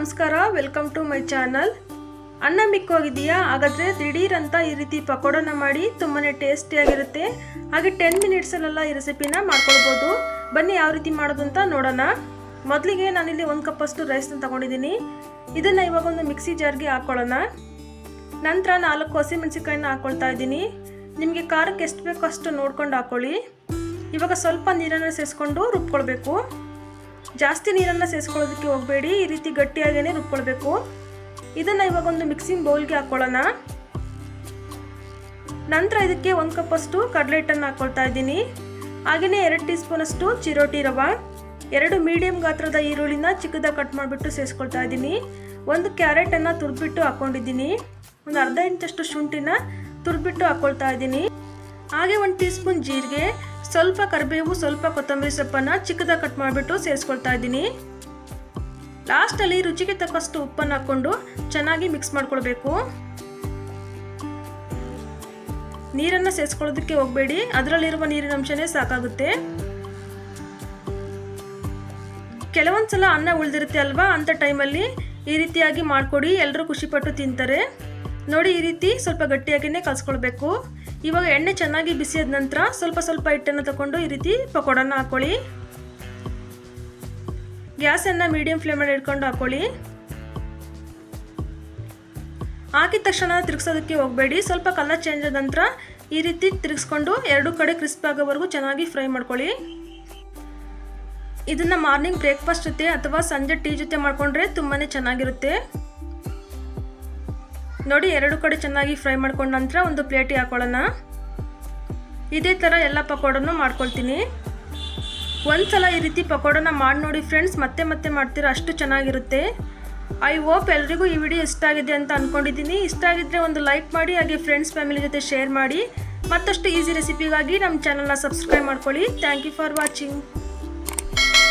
ನಮಸ್ಕಾರ, welcome to my channel. ಅನ್ನ ಮಿಕ್ಕೋಗಿದೆಯಾ? ಹಾಗಾದರೆ ದಿಢೀರ್ ಅಂತ ಈ ರೀತಿ ಪಕೋಡನ ಮಾಡಿ ತುಂಬಾ ಟೇಸ್ಟಿಯಾಗಿರುತ್ತೆ. ಹಾಗೆ 10 ಮಿನಿಟ್ಸಲ್ಲೆಲ್ಲ ಈ ರೆಸಿಪಿನ ಮಾಡ್ಕೊಳ್ಬೋದು. ಬನ್ನಿ ಯಾವ ರೀತಿ ಮಾಡೋದು ಅಂತ ನೋಡೋಣ. ಮೊದಲಿಗೆ ನಾನಿಲ್ಲಿ 1 ಕಪ್ಪಷ್ಟು ರೈಸ್ನ ತಗೊಂಡಿದ್ದೀನಿ. ಇದನ್ನು ಇವಾಗ ಒಂದು ಮಿಕ್ಸಿ ಜಾರ್ಗೆ ಹಾಕ್ಕೊಳ್ಳೋಣ. ನಂತರ 4 ಹಸಿಮೆಣಸಿನಕಾಯಿನ ಹಾಕ್ಕೊಳ್ತಾ ಇದ್ದೀನಿ. ನಿಮಗೆ ಖಾರಕ್ಕೆ ಎಷ್ಟು ಬೇಕೋ ಅಷ್ಟು ನೋಡ್ಕೊಂಡು ಹಾಕ್ಕೊಳ್ಳಿ. ಇವಾಗ ಸ್ವಲ್ಪ ನೀರನ್ನು ಸೇರಿಸ್ಕೊಂಡು ರುಬ್ಕೊಳ್ಬೇಕು. ಜಾಸ್ತಿ ನೀರನ್ನು ಸೇರಿಸ್ಕೊಳ್ಳೋದಕ್ಕೆ ಹೋಗಬೇಡಿ, ಈ ರೀತಿ ಗಟ್ಟಿಯಾಗೇ ರುಬ್ಕೊಳ್ಬೇಕು. ಇದನ್ನು ಇವಾಗ ಒಂದು ಮಿಕ್ಸಿಂಗ್ ಬೌಲ್ಗೆ ಹಾಕ್ಕೊಳ್ಳೋಣ. ನಂತರ ಇದಕ್ಕೆ 1 ಕಪ್ಪಷ್ಟು ಕಡಲೆ ಹಿಟ್ಟನ್ನು ಹಾಕ್ಕೊಳ್ತಾ ಇದ್ದೀನಿ. ಹಾಗೆಯೇ 2 ಟೀ ಸ್ಪೂನಷ್ಟು ಚಿರೋಟಿ ರವೆ, 2 ಮೀಡಿಯಂ ಗಾತ್ರದ ಈರುಳ್ಳಿನ ಚಿಕ್ಕದಾಗಿ ಕಟ್ ಮಾಡಿಬಿಟ್ಟು ಸೇರಿಸ್ಕೊಳ್ತಾ ಇದ್ದೀನಿ. 1 ಕ್ಯಾರೆಟನ್ನು ತುರಿದ್ಬಿಟ್ಟು ಹಾಕ್ಕೊಂಡಿದ್ದೀನಿ. ಒಂದು ಅರ್ಧ ಇಂಚಷ್ಟು ಶುಂಠಿನ ತುರಿದ್ಬಿಟ್ಟು ಹಾಕ್ಕೊಳ್ತಾ ಇದ್ದೀನಿ. ಹಾಗೆ 1 ಟೀ ಸ್ಪೂನ್ ಜೀರಿಗೆ, ಸ್ವಲ್ಪ ಕರಿಬೇವು, ಸ್ವಲ್ಪ ಕೊತ್ತಂಬರಿ ಸೊಪ್ಪನ್ನು ಚಿಕ್ಕದಾಗಿ ಕಟ್ ಮಾಡಿಬಿಟ್ಟು ಸೇರಿಸ್ಕೊಳ್ತಾ ಇದ್ದೀನಿ. ಲಾಸ್ಟಲ್ಲಿ ರುಚಿಗೆ ತಕ್ಕಷ್ಟು ಉಪ್ಪನ್ನು ಹಾಕ್ಕೊಂಡು ಚೆನ್ನಾಗಿ ಮಿಕ್ಸ್ ಮಾಡ್ಕೊಳ್ಬೇಕು. ನೀರನ್ನು ಸೇರಿಸ್ಕೊಳ್ಳೋದಕ್ಕೆ ಹೋಗಬೇಡಿ, ಅದರಲ್ಲಿರುವ ನೀರಿನ ಅಂಶನೇ ಸಾಕಾಗುತ್ತೆ. ಕೆಲವೊಂದು ಸಲ ಅನ್ನ ಉಳಿದಿರುತ್ತೆ ಅಲ್ವಾ, ಅಂಥ ಟೈಮಲ್ಲಿ ಈ ರೀತಿಯಾಗಿ ಮಾಡಿಕೊಡಿ, ಎಲ್ಲರೂ ಖುಷಿಪಟ್ಟು ತಿಂತಾರೆ. ನೋಡಿ, ಈ ರೀತಿ ಸ್ವಲ್ಪ ಗಟ್ಟಿಯಾಗಿಯೇ ಕಲಿಸ್ಕೊಳ್ಬೇಕು. ಇವಾಗ ಎಣ್ಣೆ ಚೆನ್ನಾಗಿ ಬಿಸಿಯಾದ ನಂತರ ಸ್ವಲ್ಪ ಹಿಟ್ಟನ್ನು ತಗೊಂಡು ಈ ರೀತಿ ಪಕೋಡನ ಹಾಕ್ಕೊಳ್ಳಿ. ಗ್ಯಾಸನ್ನು ಮೀಡಿಯಂ ಫ್ಲೇಮಲ್ಲಿ ಇಟ್ಕೊಂಡು ಹಾಕ್ಕೊಳ್ಳಿ. ಹಾಕಿದ ತಕ್ಷಣ ತಿರುಗಿಸೋದಕ್ಕೆ ಹೋಗಬೇಡಿ, ಸ್ವಲ್ಪ ಕಲರ್ ಚೇಂಜ್ ಆದ ನಂತರ ಈ ರೀತಿ ತಿರುಗಿಸ್ಕೊಂಡು 2 ಕಡೆ ಕ್ರಿಸ್ಪ್ ಆಗೋವರೆಗೂ ಚೆನ್ನಾಗಿ ಫ್ರೈ ಮಾಡ್ಕೊಳ್ಳಿ. ಇದನ್ನು ಮಾರ್ನಿಂಗ್ ಬ್ರೇಕ್ಫಾಸ್ಟ್ ಜೊತೆ ಅಥವಾ ಸಂಜೆ ಟೀ ಜೊತೆ ಮಾಡಿಕೊಂಡ್ರೆ ತುಂಬಾ ಚೆನ್ನಾಗಿರುತ್ತೆ. ನೋಡಿ, 2 ಕಡೆ ಚೆನ್ನಾಗಿ ಫ್ರೈ ಮಾಡ್ಕೊಂಡ ನಂತರ ಒಂದು ಪ್ಲೇಟಿಗೆ ಹಾಕೊಳ್ಳೋಣ. ಇದೇ ಥರ ಎಲ್ಲ ಪಕೋಡನ್ನು ಮಾಡ್ಕೊಳ್ತೀನಿ. ಒಂದ್ಸಲ ಈ ರೀತಿ ಪಕೋಡನ ಮಾಡಿ ನೋಡಿ ಫ್ರೆಂಡ್ಸ್, ಮತ್ತೆ ಮಾಡ್ತೀರಾ, ಅಷ್ಟು ಚೆನ್ನಾಗಿರುತ್ತೆ. ಐ ಹೋಪ್ ಎಲ್ರಿಗೂ ಈ ವಿಡಿಯೋ ಇಷ್ಟ ಆಗಿದೆ ಅಂತ ಅಂದ್ಕೊಂಡಿದ್ದೀನಿ. ಇಷ್ಟ ಆಗಿದ್ದರೆ ಒಂದು ಲೈಕ್ ಮಾಡಿ, ಹಾಗೆ ಫ್ರೆಂಡ್ಸ್ ಫ್ಯಾಮಿಲಿ ಜೊತೆ ಶೇರ್ ಮಾಡಿ. ಮತ್ತಷ್ಟು ಈಸಿ ರೆಸಿಪಿಗಾಗಿ ನಮ್ಮ ಚಾನಲ್ನ ಸಬ್ಸ್ಕ್ರೈಬ್ ಮಾಡ್ಕೊಳ್ಳಿ. Thank you for watching.